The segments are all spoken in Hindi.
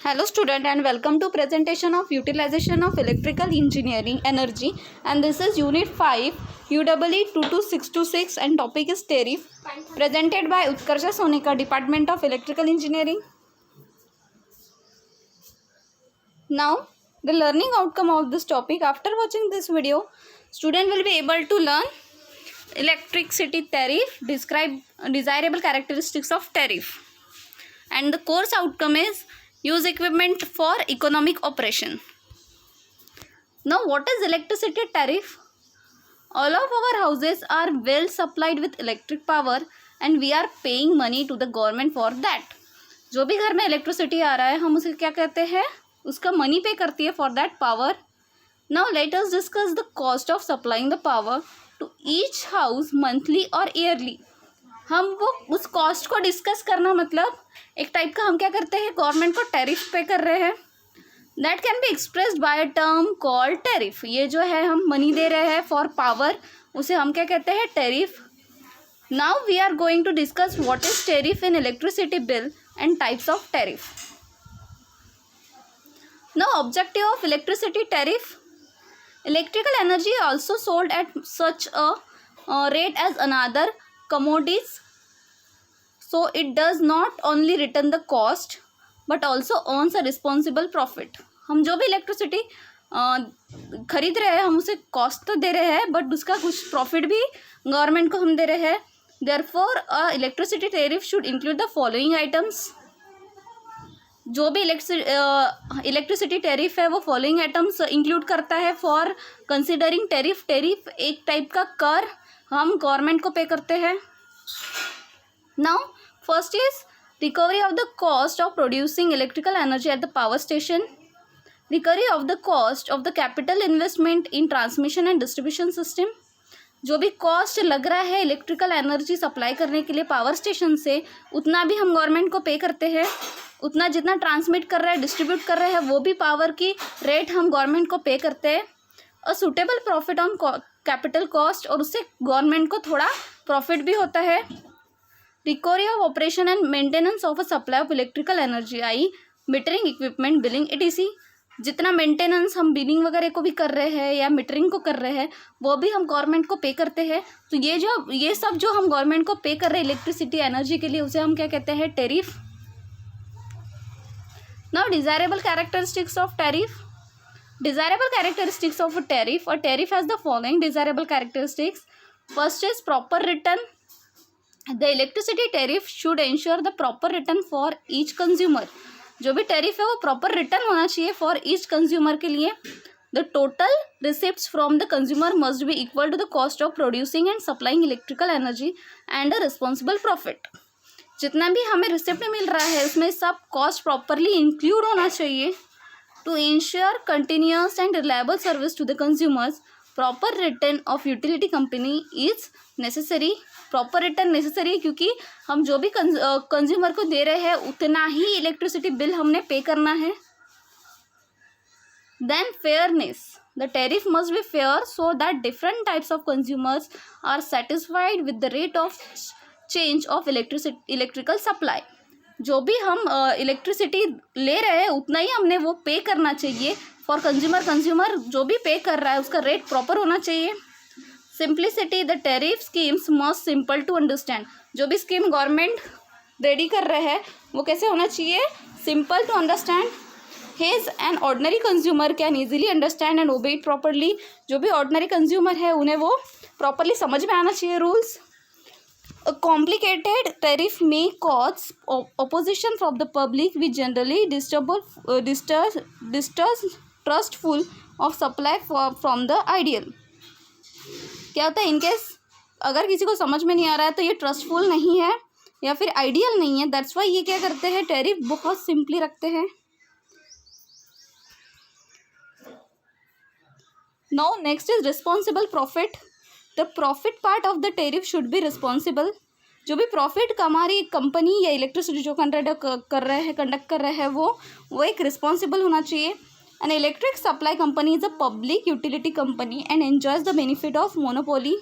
Hello student and welcome to presentation of utilization of electrical engineering energy, and this is unit 5 UEE 22626 and topic is tariff, presented by Utkarsha Sonika, Department of Electrical Engineering. Now the learning outcome of this topic: after watching this video, student will be able to learn electricity tariff, describe desirable characteristics of tariff, and the course outcome is use equipment for economic operation. Now, what is electricity tariff? All of our houses are well supplied with electric power and we are paying money to the government for that. जो भी घर में इलेक्ट्रिसिटी आ रहा है हम उसे क्या कहते हैं, उसका मनी पे करती है for that power. Now let us discuss the cost of supplying the power to each house monthly और ईयरली. हम वो उस कॉस्ट को डिस्कस करना मतलब एक टाइप का हम क्या करते हैं, गवर्नमेंट को टैरिफ पे कर रहे हैं. That can be expressed by a term called tariff. ये जो है हम मनी दे रहे हैं फॉर पावर, उसे हम क्या कहते हैं, tariff. Now we are going to discuss what is tariff in electricity bill and types of tariff. Now objective of electricity tariff: electrical energy also sold at such a rate as another commodities, so it does not only return the cost but also earns a responsible profit. हम जो भी इलेक्ट्रिसिटी खरीद रहे हैं हम उसे कॉस्ट तो दे रहे हैं बट उसका कुछ प्रॉफिट भी गवर्नमेंट को हम दे रहे हैं. Therefore electricity tariff should include the following items. जो भी इलेक्ट्रिसिटी टैरिफ है वो फॉलोइंग आइटम्स इंक्लूड करता है. फॉर कंसिडरिंग टैरिफ, टैरिफ एक टाइप का कर हम गवर्नमेंट को पे करते हैं. Now first is recovery of the cost of producing electrical energy at the power station, recovery of the cost of the capital investment in transmission and distribution system. जो भी कॉस्ट लग रहा है इलेक्ट्रिकल एनर्जी सप्लाई करने के लिए पावर स्टेशन से, उतना भी हम गवर्नमेंट को पे करते हैं. उतना जितना ट्रांसमिट कर रहा है, डिस्ट्रीब्यूट कर रहे हैं, वो भी पावर की रेट हम गवर्नमेंट को पे करते हैं. A suitable profit on capital cost, और उससे गवर्नमेंट को थोड़ा प्रॉफिट भी होता है. Recovery of operation and maintenance of a supply of electrical energy, I metering equipment, billing etc. जितना मेंटेनेंस हम बिलिंग वगैरह को भी कर रहे हैं या मीटरिंग को कर रहे हैं वो भी हम गवर्नमेंट को पे करते हैं. तो ये सब जो हम गवर्नमेंट को पे कर रहे हैं इलेक्ट्रिसिटी एनर्जी के लिए, उसे हम क्या कहते हैं, tariff. Now desirable characteristics of tariff. Desirable characteristics of a tariff. A tariff has the following desirable characteristics. First is proper return. The electricity tariff should ensure the proper return for each consumer. जो भी टैरिफ है वो प्रॉपर रिटर्न होना चाहिए फॉर ईच कंज्यूमर के लिए. The total receipts from the consumer must be equal to the cost of producing and supplying electrical energy and a responsible profit. जितना भी हमें रिसिप्ट मिल रहा है उसमें सब कॉस्ट प्रॉपरली इंक्लूड होना चाहिए. To ensure continuous and reliable service to the consumers, proper return of utility company is necessary. Proper return necessary क्योंकि हम जो भी कंज्यूमर को दे रहे हैं उतना ही इलेक्ट्रिसिटी बिल हमने पे करना है. Then fairness. The tariff must be fair so that different types of consumers are satisfied with the rate of change of electrical supply. जो भी हम इलेक्ट्रिसिटी ले रहे हैं उतना ही हमने वो पे करना चाहिए फॉर कंज्यूमर जो भी पे कर रहा है उसका रेट प्रॉपर होना चाहिए. Simplicity. The tariff schemes must simple to understand. जो भी स्कीम गवर्नमेंट रेडी कर रहे हैं वो कैसे होना चाहिए, simple to understand. Hence an ordinary consumer can easily understand and obey it properly. जो भी ऑर्डिनरी कंज्यूमर है उन्हें वो प्रॉपरली समझ में आना चाहिए rules. A complicated tariff may cause opposition from the public, which generally distrustful of supply from the ideal. क्या होता है, इनकेस अगर किसी को समझ में नहीं आ रहा है तो ये ट्रस्टफुल नहीं है या फिर आइडियल नहीं है. दैट्स वाई ये क्या करते हैं, टैरिफ बहुत सिंपली रखते हैं. Now next is responsible profit. The profit part of the tariff should be responsible. जो भी प्रॉफिट हमारी कंपनी या इलेक्ट्रिसिटी जो कंडक्ट कर रहे हैं वो एक रिस्पॉन्सिबल होना चाहिए. An electric supply company is a public utility company and enjoys the benefit of monopoly.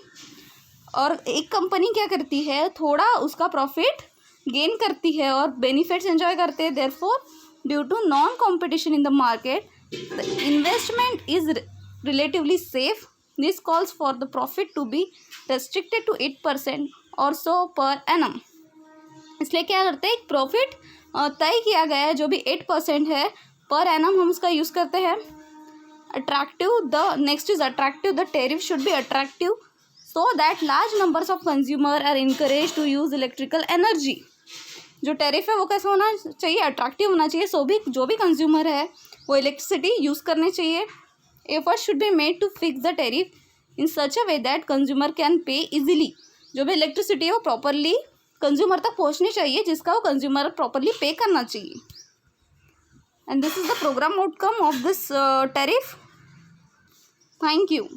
और एक कंपनी क्या करती है, थोड़ा उसका प्रॉफिट गेन करती है और बेनिफिट्स एंजॉय करते हैं. Therefore due to non competition in the market the investment is relatively safe. This calls for the profit to be restricted to 8% or so per annum. इसलिए क्या करते हैं, एक प्रॉफिट तय किया गया है जो भी 8% है पर एनम, हम उसका यूज़ करते हैं. Attractive, the next is attractive. The tariff should be attractive so that large numbers of consumer are encourage to use electrical energy. जो टेरिफ है वो कैसा होना चाहिए, अट्रैक्टिव होना चाहिए. सो भी जो भी कंज्यूमर है वो इलेक्ट्रिसिटी यूज़ करने चाहिए. Efforts should be made to fix the tariff in such a way that consumer can pay easily. जो भी इलेक्ट्रिसिटी है वो प्रॉपरली कंज्यूमर तक पहुंचनी चाहिए, जिसका वो कंज्यूमर प्रॉपरली पे करना चाहिए. And this is the programme outcome of this tariff. Thank you.